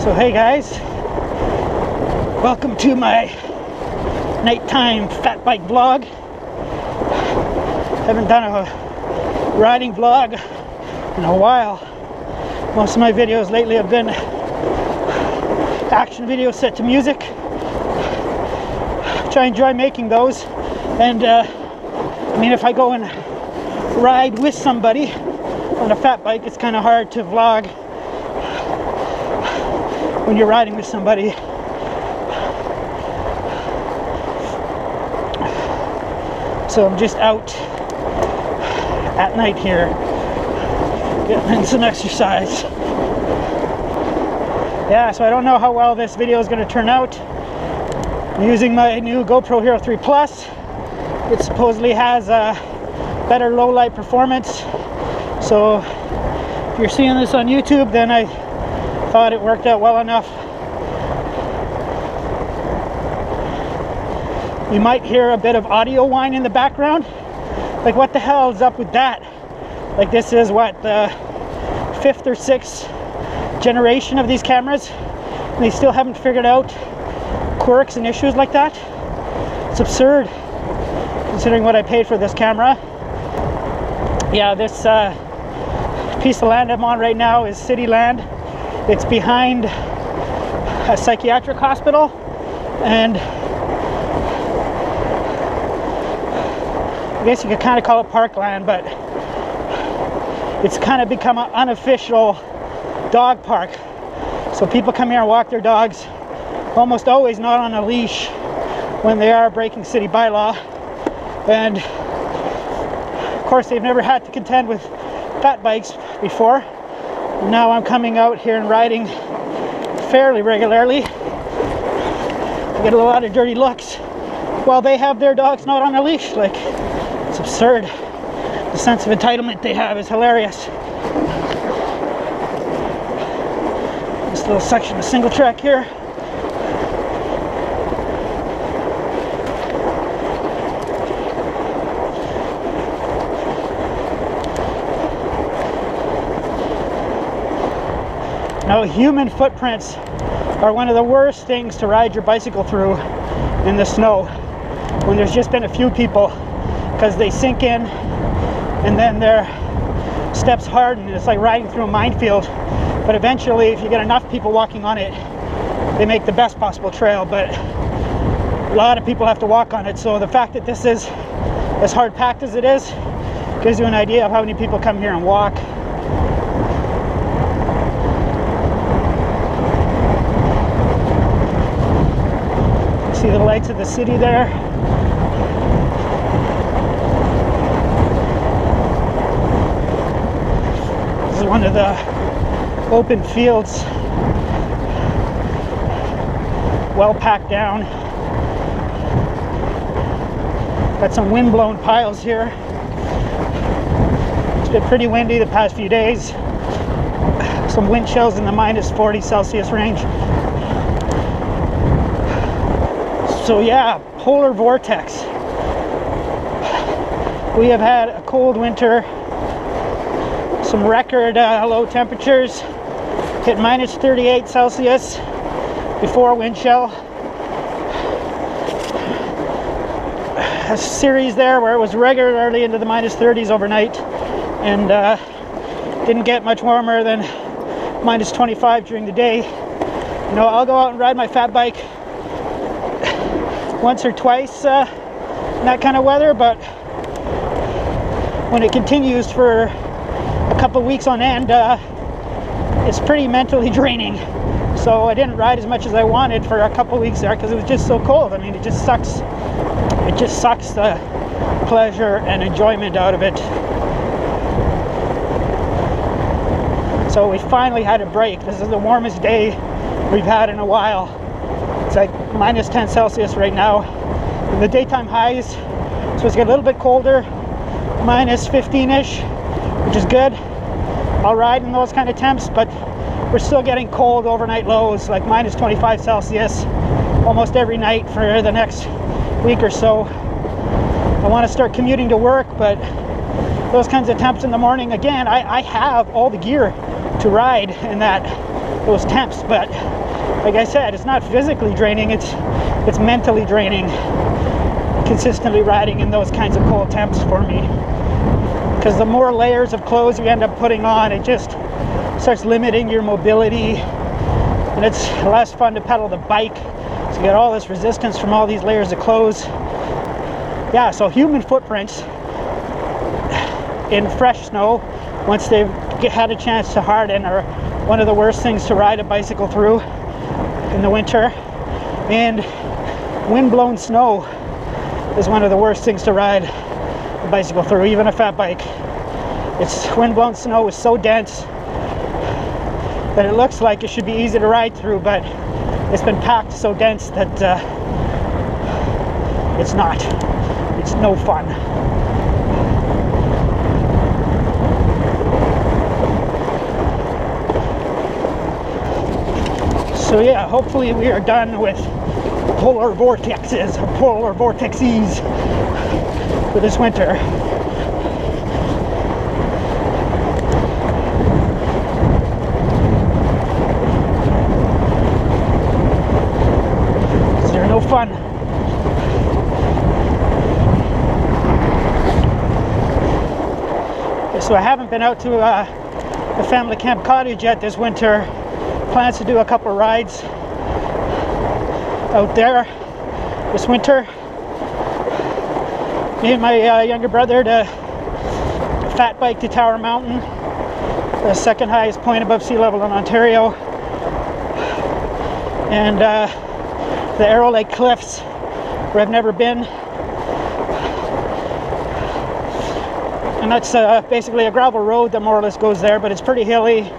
So hey guys, welcome to my nighttime fat bike vlog. Haven't done a riding vlog in a while. Most of my videos lately have been action videos set to music, which I enjoy making those. And I mean, if I go and ride with somebody on a fat bike, it's kind of hard to vlog when you're riding with somebody. So I'm just out at night here, getting in some exercise. Yeah, so I don't know how well this video is going to turn out. I'm using my new Gopro Hero3 Plus. It supposedly has a better low light performance. So if you're seeing this on YouTube, then I thought it worked out well enough. You might hear a bit of audio whine in the background. Like, what the hell is up with that? Like, this is what, the 5th or 6th generation of these cameras, and they still haven't figured out quirks and issues like that. It's absurd, considering what I paid for this camera. Yeah, this piece of land I'm on right now is city land. It's behind a psychiatric hospital, and I guess you could kind of call it parkland, but it's kind of become an unofficial dog park. So people come here and walk their dogs, almost always not on a leash when they are breaking city bylaw. And of course, they've never had to contend with fat bikes before. Now I'm coming out here and riding fairly regularly. I get a lot of dirty looks while they have their dogs not on a leash. Like, it's absurd. The sense of entitlement they have is hilarious. This little section of single track here. Now, human footprints are one of the worst things to ride your bicycle through in the snow when there's just been a few people, because they sink in and then their steps harden. It's like riding through a minefield. But eventually, if you get enough people walking on it, they make the best possible trail. But a lot of people have to walk on it. So the fact that this is as hard packed as it is gives you an idea of how many people come here and walk. See the lights of the city there. This is one of the open fields, well packed down. Got some wind-blown piles here. It's been pretty windy the past few days. Some wind chills in the minus 40 Celsius range. So yeah, polar vortex. We have had a cold winter, some record low temperatures, hit minus 38 Celsius before wind chill. A series there where it was regularly into the minus 30s overnight, and didn't get much warmer than minus 25 during the day. You know, I'll go out and ride my fat bike once or twice in that kind of weather, but when it continues for a couple of weeks on end, it's pretty mentally draining. So I didn't ride as much as I wanted for a couple of weeks there because it was just so cold. I mean, it just sucks the pleasure and enjoyment out of it. So we finally had a break. This is the warmest day we've had in a while. It's like minus 10 Celsius right now. And the daytime highs, so it's get a little bit colder, minus 15-ish, which is good. I'll ride in those kind of temps, but we're still getting cold overnight lows, like minus 25 Celsius almost every night for the next week or so. I want to start commuting to work, but those kinds of temps in the morning, again, I have all the gear to ride in that. those temps. But like I said, it's not physically draining, it's mentally draining, consistently riding in those kinds of cold temps for me. Because the more layers of clothes you end up putting on, it just starts limiting your mobility, and it's less fun to pedal the bike. So you get all this resistance from all these layers of clothes. Yeah, so human footprints in fresh snow, once they've had a chance to harden, are one of the worst things to ride a bicycle through in the winter. And wind-blown snow is one of the worst things to ride a bicycle through, even a fat bike. It's wind-blown snow is so dense that it looks like it should be easy to ride through, but it's been packed so dense that it's not. It's no fun. So yeah, hopefully we are done with polar vortexes for this winter. They're no fun. So I haven't been out to the family camp cottage yet this winter. Plans to do a couple rides out there this winter. Me and my younger brother to fat bike to Tower Mountain, the second highest point above sea level in Ontario, and the Arrow Lake Cliffs, where I've never been. And that's basically a gravel road that more or less goes there, but it's pretty hilly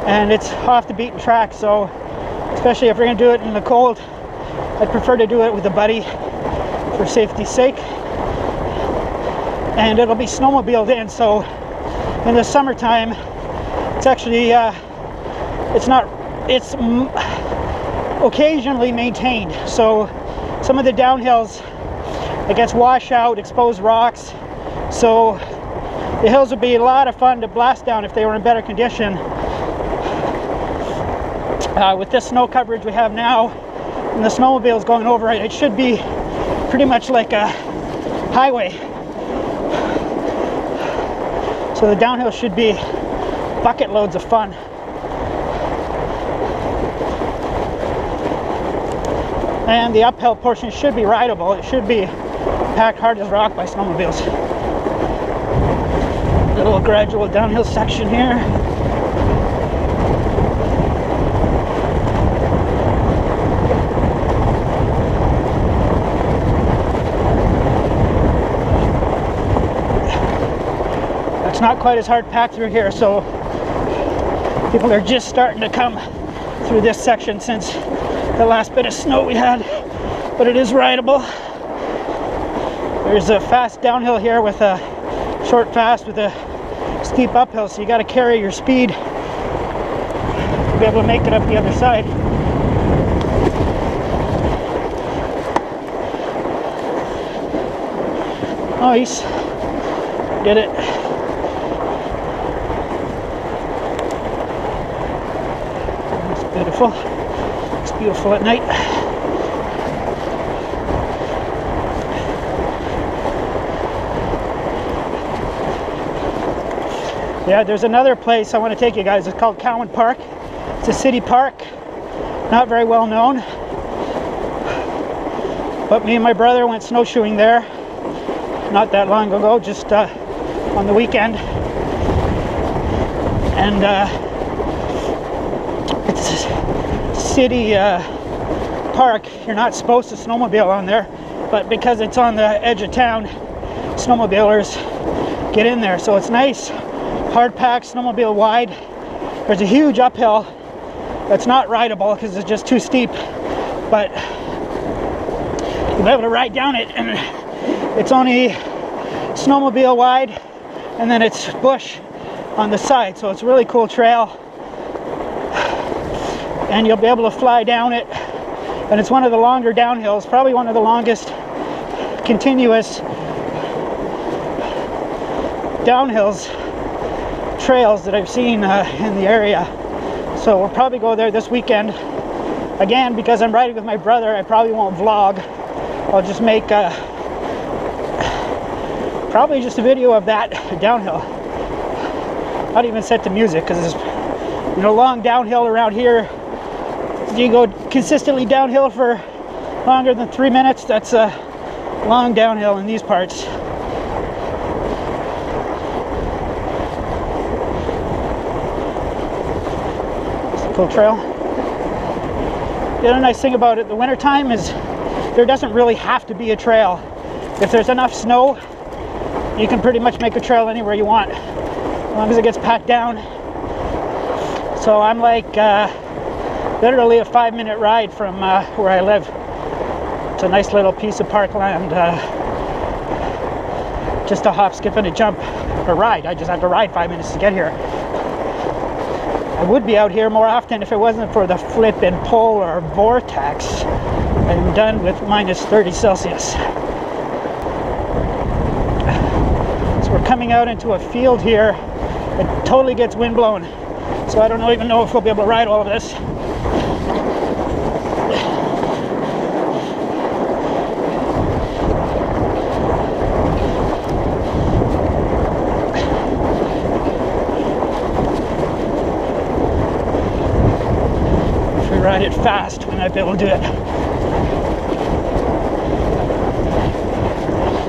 and it's off the beaten track. So especially if we're going to do it in the cold, I'd prefer to do it with a buddy for safety's sake. And it'll be snowmobiled in, so in the summertime it's actually it's occasionally maintained. So some of the downhills, it gets washout, exposed rocks, so the hills would be a lot of fun to blast down if they were in better condition. With this snow coverage we have now, and the snowmobiles going over it, it should be pretty much like a highway. So the downhill should be bucket loads of fun. And the uphill portion should be rideable. It should be packed hard as rock by snowmobiles. Little gradual downhill section here. It's not quite as hard packed through here, so people are just starting to come through this section since the last bit of snow we had, but it is rideable. There's a fast downhill here with a short fast with a steep uphill, so you got to carry your speed to be able to make it up the other side. Nice. Did it. It's beautiful. It's beautiful at night. Yeah, there's another place I want to take you guys. It's called Cowan Park. It's a city park, not very well known, but me and my brother went snowshoeing there not that long ago, just on the weekend, and it's a city park. You're not supposed to snowmobile on there, but because it's on the edge of town, snowmobilers get in there. So it's nice, hard packed, snowmobile wide. There's a huge uphill that's not rideable because it's just too steep, but you'll be able to ride down it, and it's only snowmobile wide, and then it's bush on the side, so it's a really cool trail, and you'll be able to fly down it. And it's one of the longer downhills, probably one of the longest continuous downhills trails that I've seen in the area. So we'll probably go there this weekend. Again, because I'm riding with my brother, I probably won't vlog. I'll just make probably just a video of that downhill. Not even set to music, because it's, you know, long downhill around here. If you go consistently downhill for longer than 3 minutes, that's a long downhill in these parts. It's a cool trail. The other nice thing about it, the winter time, is there doesn't really have to be a trail. If there's enough snow, you can pretty much make a trail anywhere you want, as long as it gets packed down. So I'm like literally a 5-minute ride from where I live. It's a nice little piece of parkland, just a hop, skip, and a jump, or ride. I just have to ride 5 minutes to get here. I would be out here more often if it wasn't for the flippin' polar vortex. I'm done with minus 30 Celsius. So we're coming out into a field here. It totally gets wind blown. So I don't even know if we'll be able to ride all of this. If we ride it fast, we might be able to do it.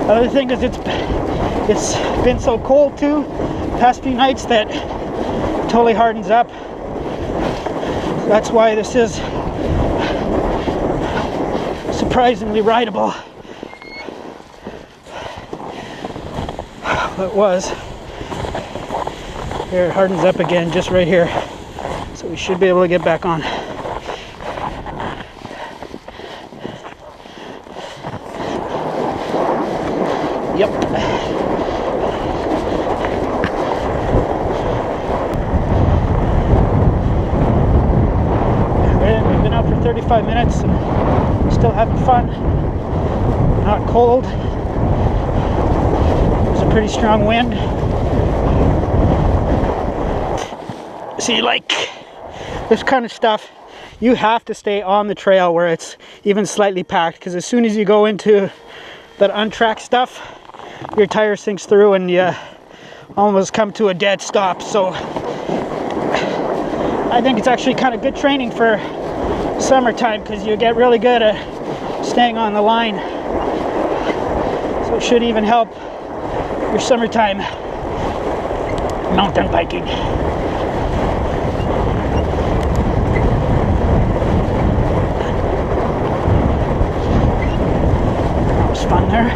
Other thing is it's been so cold too past few nights that it totally hardens up. So that's why this is surprisingly rideable. It was. Here it hardens up again just right here. So we should be able to get back on. Yep. We've been out for 35 minutes and still having fun. Not cold. There's a pretty strong wind. See, like this kind of stuff, you have to stay on the trail where it's even slightly packed, because as soon as you go into that untracked stuff, your tire sinks through and you almost come to a dead stop. So I think it's actually kind of good training for summertime, because you get really good at staying on the line. So it should even help your summertime mountain biking. That was fun there.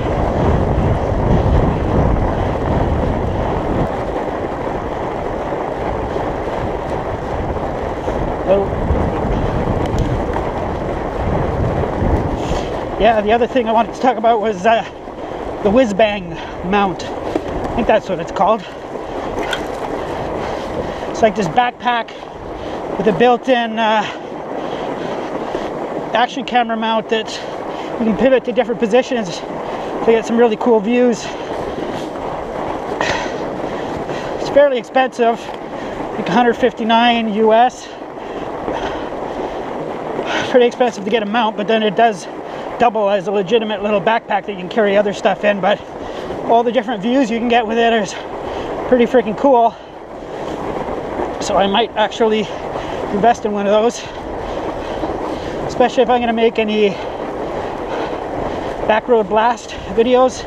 Yeah, the other thing I wanted to talk about was the whiz-bang mount. I think that's what it's called. It's like this backpack with a built-in action camera mount that you can pivot to different positions to get some really cool views. It's fairly expensive, like $159 US. Pretty expensive to get a mount, but then it does double as a legitimate little backpack that you can carry other stuff in. But all the different views you can get with it is pretty freaking cool. So I might actually invest in one of those, especially if I'm going to make any back road blast videos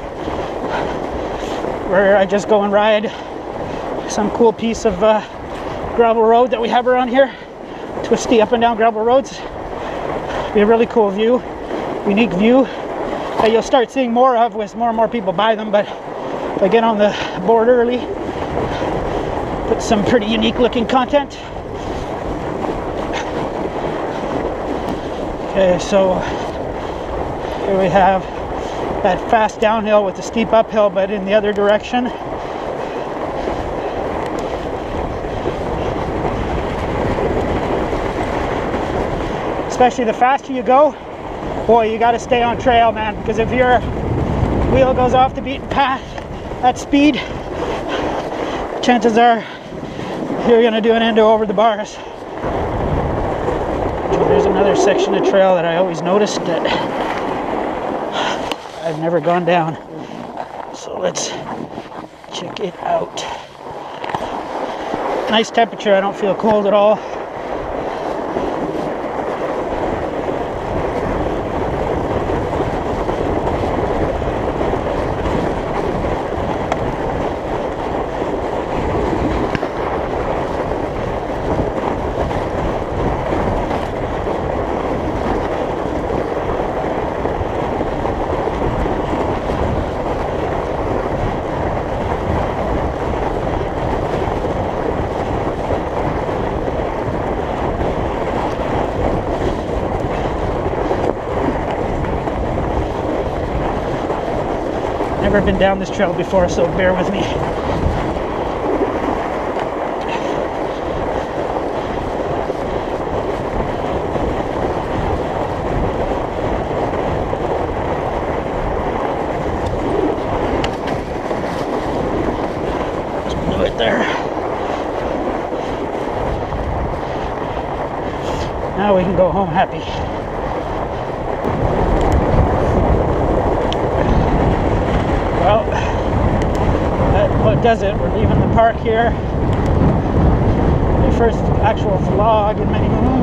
where I just go and ride some cool piece of gravel road that we have around here. Twisty up and down gravel roads. Be a really cool view, unique view that you'll start seeing more of as more and more people buy them. But if I get on the board early, put some pretty unique looking content. Okay, so here we have that fast downhill with the steep uphill, but in the other direction. Especially the faster you go, boy, you got to stay on trail, man, because if your wheel goes off the beaten path at speed, chances are you're going to do an endo over the bars. There's another section of trail that I always noticed that I've never gone down. So let's check it out. Nice temperature, I don't feel cold at all. Never been down this trail before, so bear with me. Just do it there. Now we can go home happy. Well, that does it. We're leaving the park here. My first actual vlog in many moons.